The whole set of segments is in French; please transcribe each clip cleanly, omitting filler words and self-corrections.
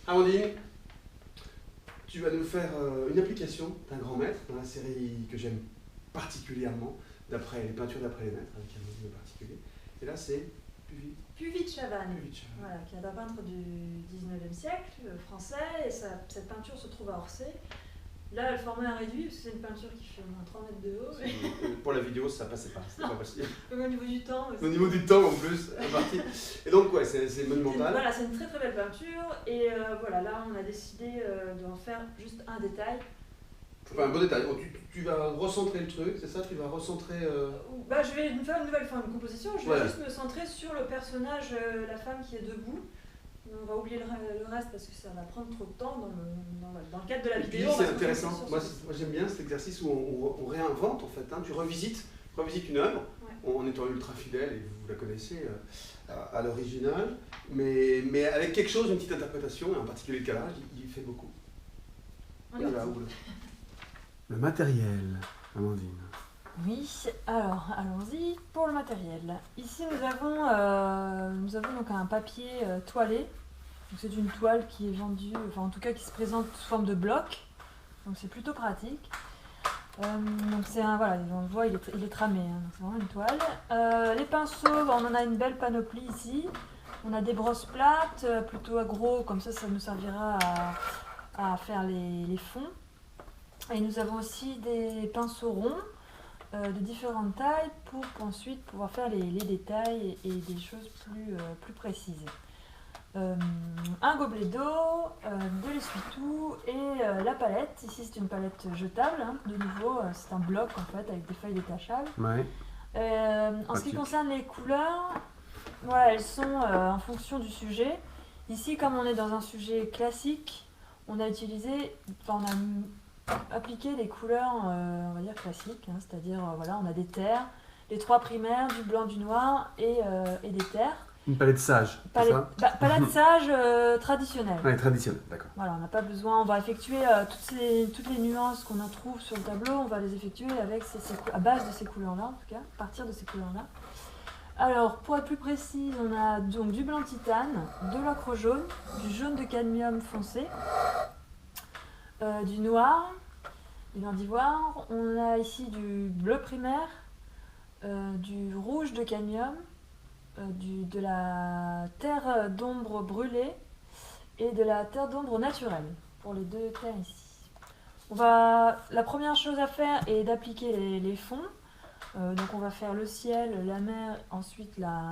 Amandine, tu vas nous faire une application d'un grand maître dans la série que j'aime particulièrement, d'après les peintures d'après les maîtres, avec un modèle particulier. Et là, c'est Puvis de Chavannes, Puvis de Chavannes. voilà, qui est un peintre du 19e siècle, français, et cette peinture se trouve à Orsay. Là, le format est réduit, parce que c'est une peinture qui fait au moins 3 mètres de haut. Pour la vidéo, ça passait pas, c'était pas possible. Au niveau du temps aussi. Au niveau du temps en plus, c'est parti. Et donc, ouais, c'est monumental. Voilà, c'est une très très belle peinture, et voilà, là on a décidé d'en faire juste un détail. Enfin, un bon détail. Oh, tu vas recentrer le truc, c'est ça? Tu vas recentrer. Bah, je vais faire une nouvelle forme de composition, je vais Voilà. juste me centrer sur le personnage, la femme qui est debout. On va oublier le reste parce que ça va prendre trop de temps dans le cadre de la Et puis, vidéo. c'est intéressant. Moi, j'aime bien cet exercice où on réinvente en fait. Hein. Tu revisites une œuvre en étant ultra fidèle, et vous la connaissez à l'original, mais avec quelque chose, une petite interprétation, et en particulier le calage, il fait beaucoup. Voilà, le matériel, Amandine. Oui, alors allons-y pour le matériel. Ici nous avons donc un papier toilé. C'est une toile qui est vendue, enfin en tout cas qui se présente sous forme de bloc. Donc c'est plutôt pratique. Donc c'est voilà, on le voit, il est tramé, hein, donc c'est vraiment une toile. Les pinceaux, on en a une belle panoplie ici. On a des brosses plates, plutôt gros, comme ça nous servira à faire les fonds. Et nous avons aussi des pinceaux ronds de différentes tailles pour ensuite pouvoir faire les détails et des choses plus précises. Un gobelet d'eau, de l'essuie-tout et la palette. Ici c'est une palette jetable, hein, de nouveau, c'est un bloc en fait avec des feuilles détachables. Ouais. En ce qui concerne les couleurs, voilà, elles sont en fonction du sujet. Ici, comme on est dans un sujet classique, on a appliqué des couleurs, on va dire classiques, hein, c'est-à-dire voilà, on a des terres, les 3 primaires, du blanc, du noir et des terres. Une palette sage, c'est ça? Palette sage traditionnelle. Ouais, traditionnelle, d'accord. Voilà, on n'a pas besoin, on va effectuer toutes les nuances qu'on en trouve sur le tableau, on va les effectuer à base de ces couleurs-là, en tout cas, à partir de ces couleurs-là. Alors, pour être plus précis, on a donc du blanc titane, de l'ocre jaune, du jaune de cadmium foncé, du noir, du blanc d'ivoire. On a ici du bleu primaire, du rouge de cadmium, de la terre d'ombre brûlée et de la terre d'ombre naturelle, pour les 2 terres ici. La première chose à faire est d'appliquer les fonds. Donc on va faire le ciel, la mer, ensuite la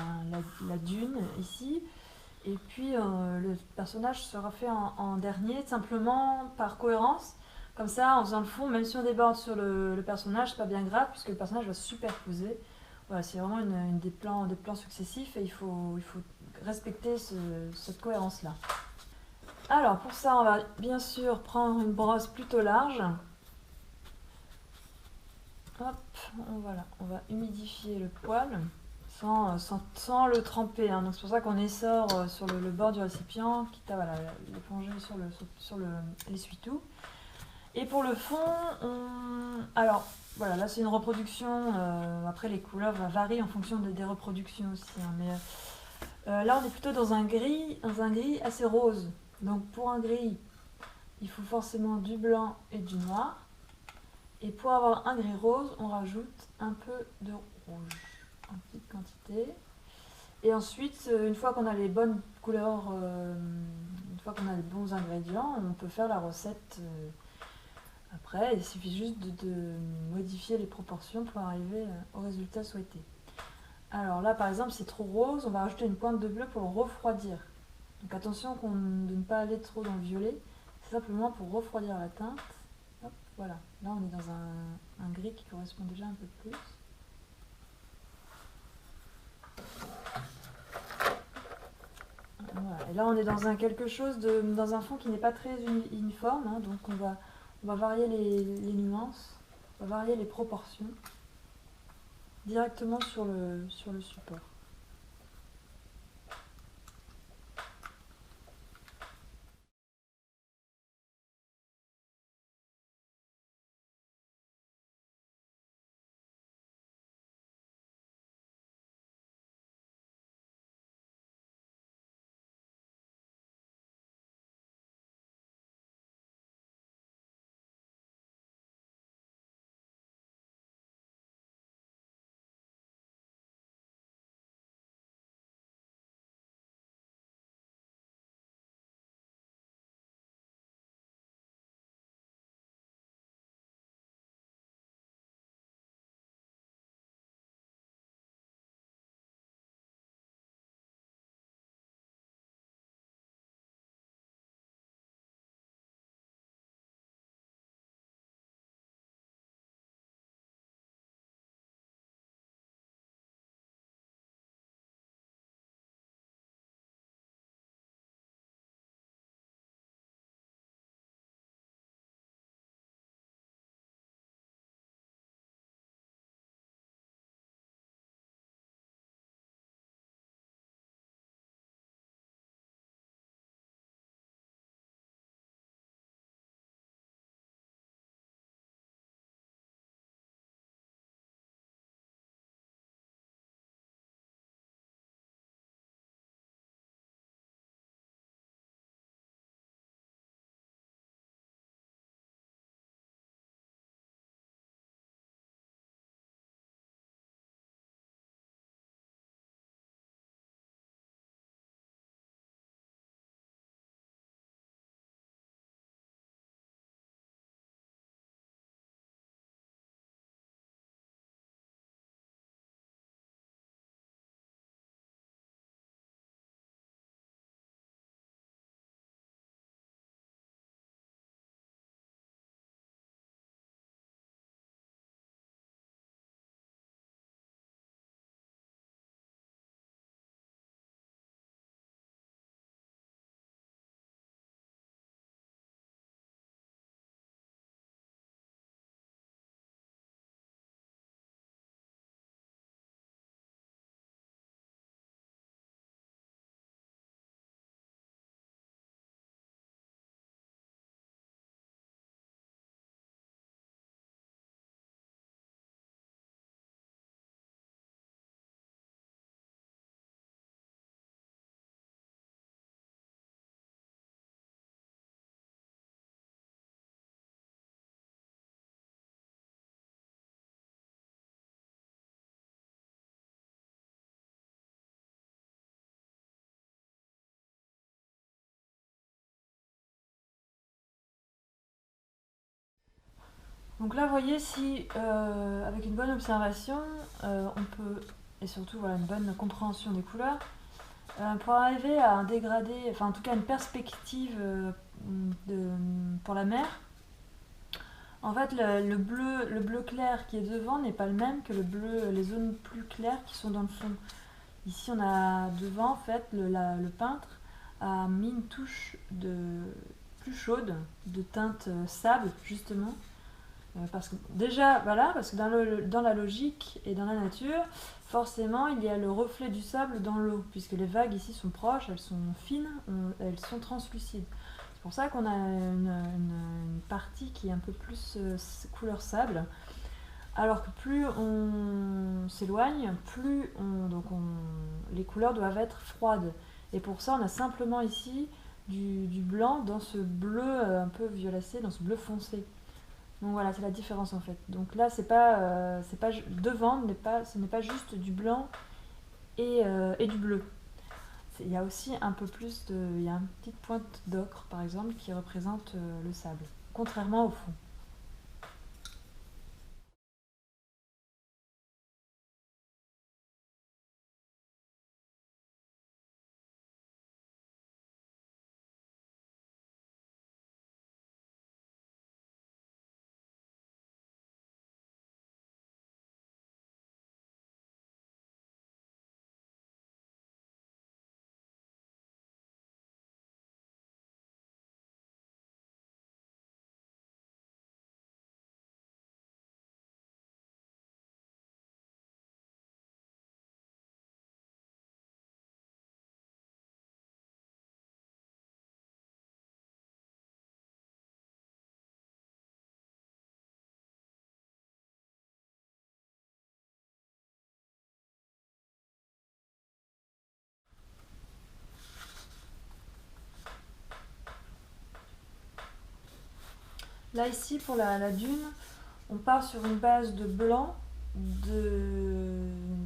dune ici. Et puis le personnage sera fait en dernier, simplement par cohérence. Comme ça, en faisant le fond, même si on déborde sur le personnage, c'est pas bien grave, puisque le personnage va se superposer. Voilà, c'est vraiment des plans successifs et il faut respecter cette cohérence-là. Alors pour ça, on va bien sûr prendre une brosse plutôt large. Hop, on va humidifier le poil sans le tremper, hein. Donc c'est pour ça qu'on essore sur le bord du récipient, quitte à l'éponger sur l'essuie-tout. Et pour le fond, alors voilà, là c'est une reproduction, après les couleurs varient en fonction des reproductions aussi, hein, mais là on est plutôt dans un gris assez rose. Donc pour un gris, il faut forcément du blanc et du noir. Et pour avoir un gris rose, on rajoute un peu de rouge, en petite quantité. Et ensuite, une fois qu'on a les bonnes couleurs, une fois qu'on a les bons ingrédients, on peut faire la recette après. Il suffit juste de modifier les proportions pour arriver au résultat souhaité. Alors là, par exemple, c'est trop rose, on va rajouter une pointe de bleu pour le refroidir. Donc attention de ne pas aller trop dans le violet, c'est simplement pour refroidir la teinte. Hop, voilà, là on est dans un gris qui correspond déjà un peu plus. Voilà. Et là on est dans dans un fond qui n'est pas très uniforme, hein, donc on va varier les nuances, on va varier les proportions directement sur le support. Donc là, vous voyez, si avec une bonne observation, on peut, et surtout voilà, une bonne compréhension des couleurs, pour arriver à un dégradé, enfin en tout cas une perspective pour la mer, en fait le bleu clair qui est devant n'est pas le même que les zones plus claires qui sont dans le fond. Ici on a devant en fait le peintre a mis une touche plus chaude, de teinte sable justement. Parce que déjà, voilà, parce que dans la logique et dans la nature, forcément, il y a le reflet du sable dans l'eau, puisque les vagues ici sont proches, elles sont fines, elles sont translucides. C'est pour ça qu'on a une partie qui est un peu plus couleur sable, alors que plus on s'éloigne, les couleurs doivent être froides. Et pour ça, on a simplement ici du blanc dans ce bleu un peu violacé, dans ce bleu foncé. Donc voilà, c'est la différence en fait. Donc là, c'est pas devant, ce n'est pas juste du blanc et du bleu. Il y a aussi un peu il y a une petite pointe d'ocre par exemple qui représente le sable, contrairement au fond. Là ici pour la dune, on part sur une base de blanc,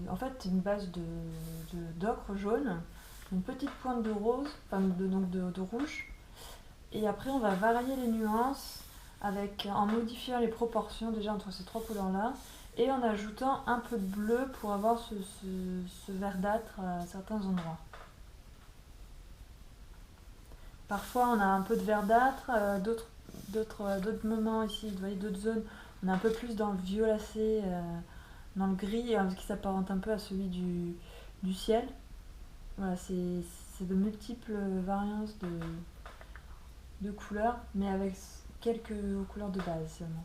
en fait une base d'ocre jaune, une petite pointe de rose, enfin de rouge. Et après, on va varier les nuances en modifiant les proportions déjà entre ces trois couleurs-là et en ajoutant un peu de bleu pour avoir ce verdâtre à certains endroits. Parfois, on a un peu de verdâtre, d'autres moments ici, vous voyez, d'autres zones, on est un peu plus dans le violacé, dans le gris, qui s'apparente un peu à celui du ciel. Voilà, c'est de multiples variances de couleurs, mais avec quelques couleurs de base seulement.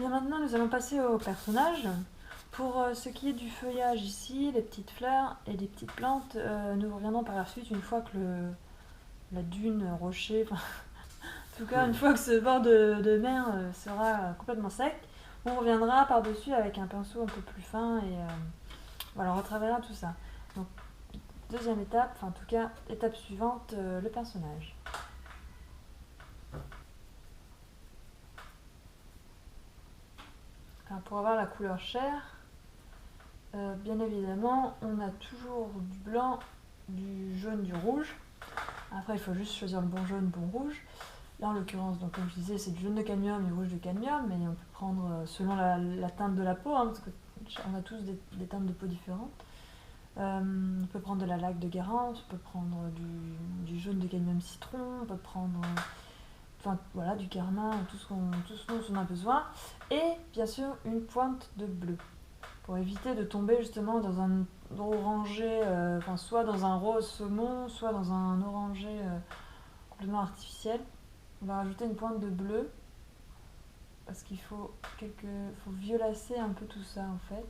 Bien maintenant, nous allons passer aux personnages. Pour ce qui est du feuillage ici, les petites fleurs et les petites plantes, nous reviendrons par la suite une fois que la dune, rocher, enfin, en tout cas une fois que ce bord de mer sera complètement sec, on reviendra par-dessus avec un pinceau un peu plus fin et voilà, on retravaillera tout ça. Donc, deuxième étape, enfin en tout cas, étape suivante, le personnage. Alors, pour avoir la couleur chair, bien évidemment, on a toujours du blanc, du jaune, du rouge. Après, il faut juste choisir le bon jaune, bon rouge. Là, en l'occurrence, donc, comme je disais, c'est du jaune de cadmium et du rouge de cadmium, mais on peut prendre selon la teinte de la peau, hein, parce qu'on a tous des teintes de peau différentes. On peut prendre de la laque de Guérande, on peut prendre du jaune de cadmium citron, on peut prendre enfin, voilà, du carmin, tout ce dont on a besoin. Et bien sûr, une pointe de bleu, pour éviter de tomber justement dans un orangé, enfin, soit dans un rose saumon, soit dans un orangé complètement artificiel. On va rajouter une pointe de bleu parce qu'il faut violacer un peu tout ça en fait.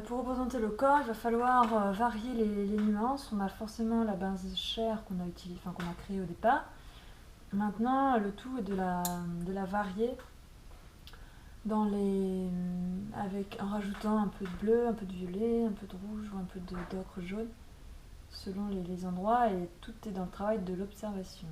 Pour représenter le corps, il va falloir varier les nuances. On a forcément la base chair qu'on a créée au départ. Maintenant, le tout est de la varier en rajoutant un peu de bleu, un peu de violet, un peu de rouge ou un peu d'ocre jaune selon les endroits, et tout est dans le travail de l'observation.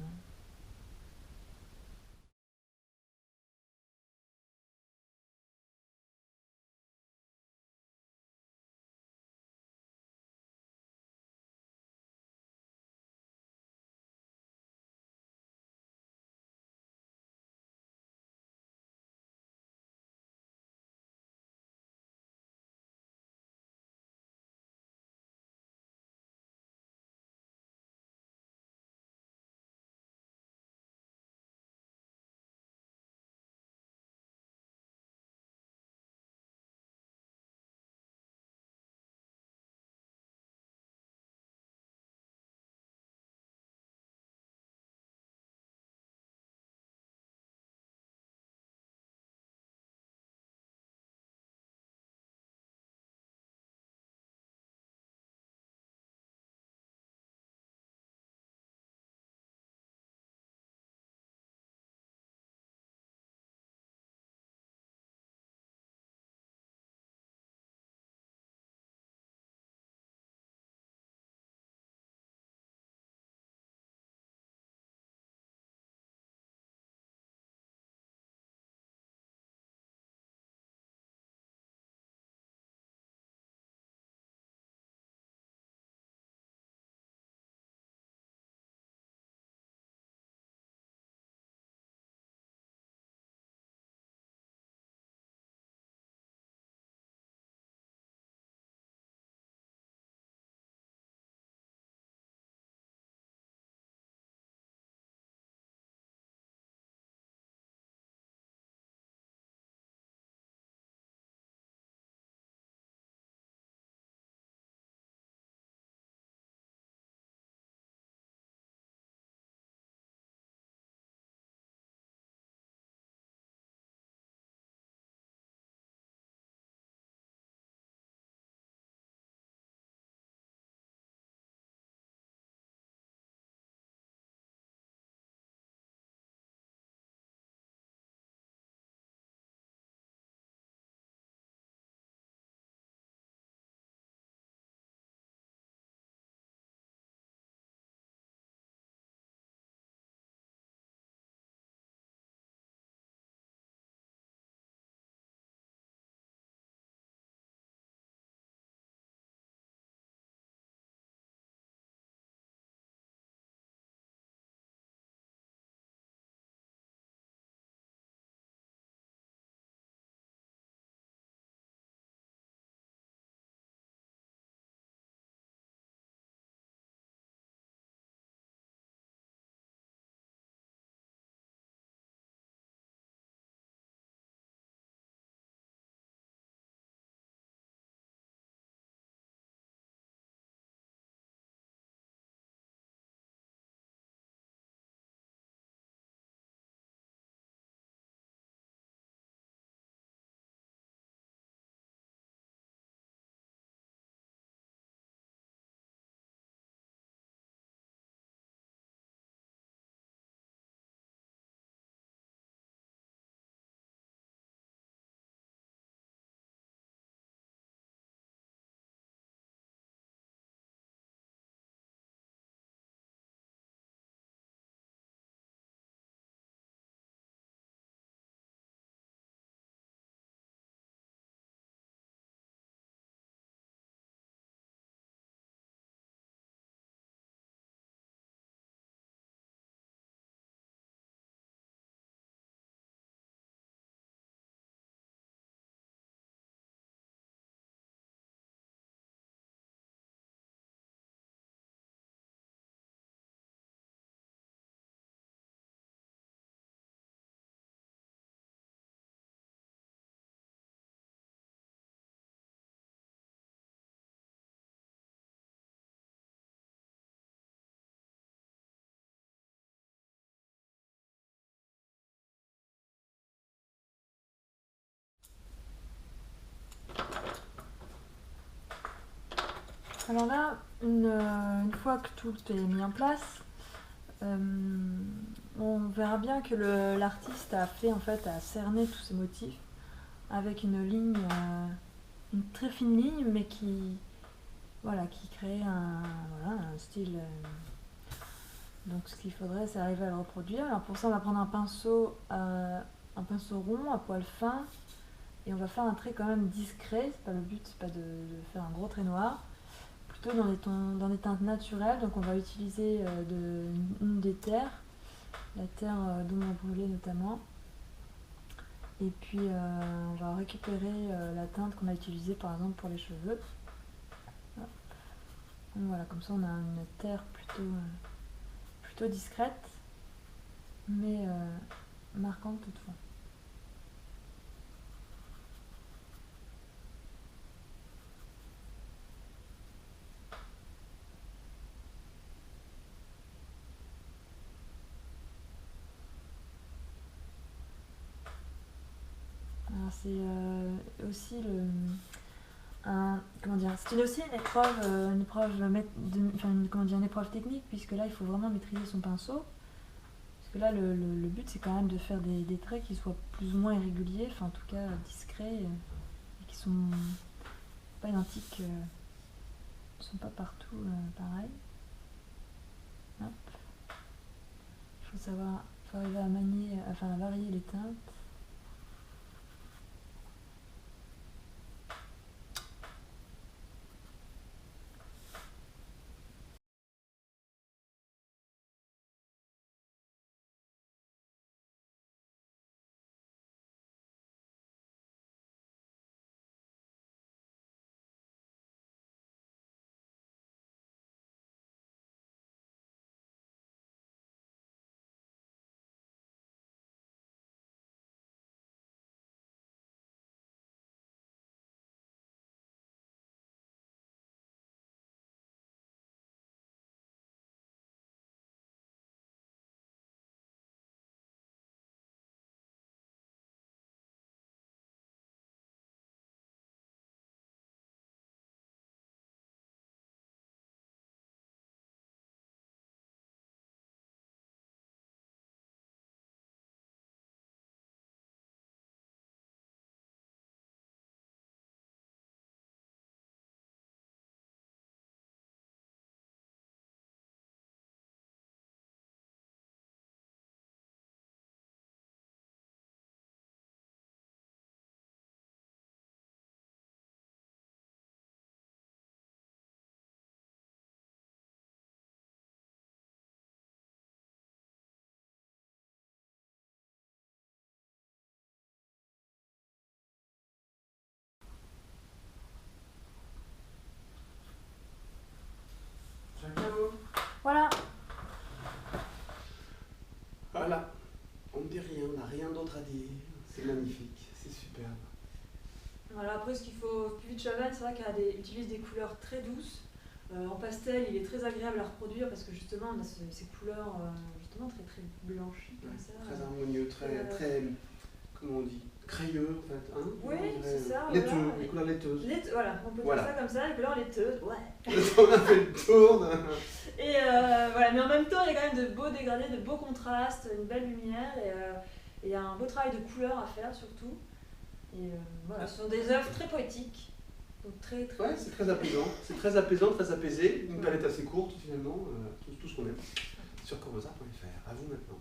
Alors là, une fois que tout est mis en place, on verra bien que l'artiste a fait en fait a cerné tous ces motifs avec une ligne, une très fine ligne, mais qui crée un style. Donc ce qu'il faudrait, c'est arriver à le reproduire. Alors pour ça, on va prendre un pinceau rond à poil fin, et on va faire un trait quand même discret. C'est pas le but, c'est pas de faire un gros trait noir. Plutôt dans des teintes naturelles. Donc on va utiliser une des terres, la terre d'ombre brûlée notamment. Et puis on va récupérer la teinte qu'on a utilisée par exemple pour les cheveux. Hop. Donc voilà, comme ça on a une terre plutôt discrète, mais marquante toutefois. Alors c'est aussi c'est aussi une épreuve technique, puisque là il faut vraiment maîtriser son pinceau. Parce que là le but c'est quand même de faire des traits qui soient plus ou moins irréguliers, enfin en tout cas discrets, et qui sont pas identiques, ne sont pas partout pareils. Hop. Il faut arriver à varier les teintes. Voilà. Voilà, on ne dit rien, on n'a rien d'autre à dire. C'est magnifique, c'est superbe. Voilà, après ce qu'il faut, Puvis Chauvel, c'est vrai qu'elle utilise des couleurs très douces. En pastel, il est très agréable à reproduire parce que justement on a ces couleurs justement très blanchies comme ça. Très harmonieux, très comment on dit, crayeux en fait. Hein, oui, c'est ça. Laiteux, voilà. Les couleurs laiteuses. Voilà, on peut faire ça comme ça, les couleurs laiteuses. Ouais. On a fait le tour. Et voilà, mais en même temps, il y a quand même de beaux dégradés, de beaux contrastes, une belle lumière et il y a un beau travail de couleur à faire surtout. Et voilà, ce sont des œuvres très poétiques. Donc ouais, c'est très apaisant. C'est très apaisant, très apaisé. Une palette assez courte finalement. Tout ce qu'on aime. Sur corbeauart.fr. À vous maintenant.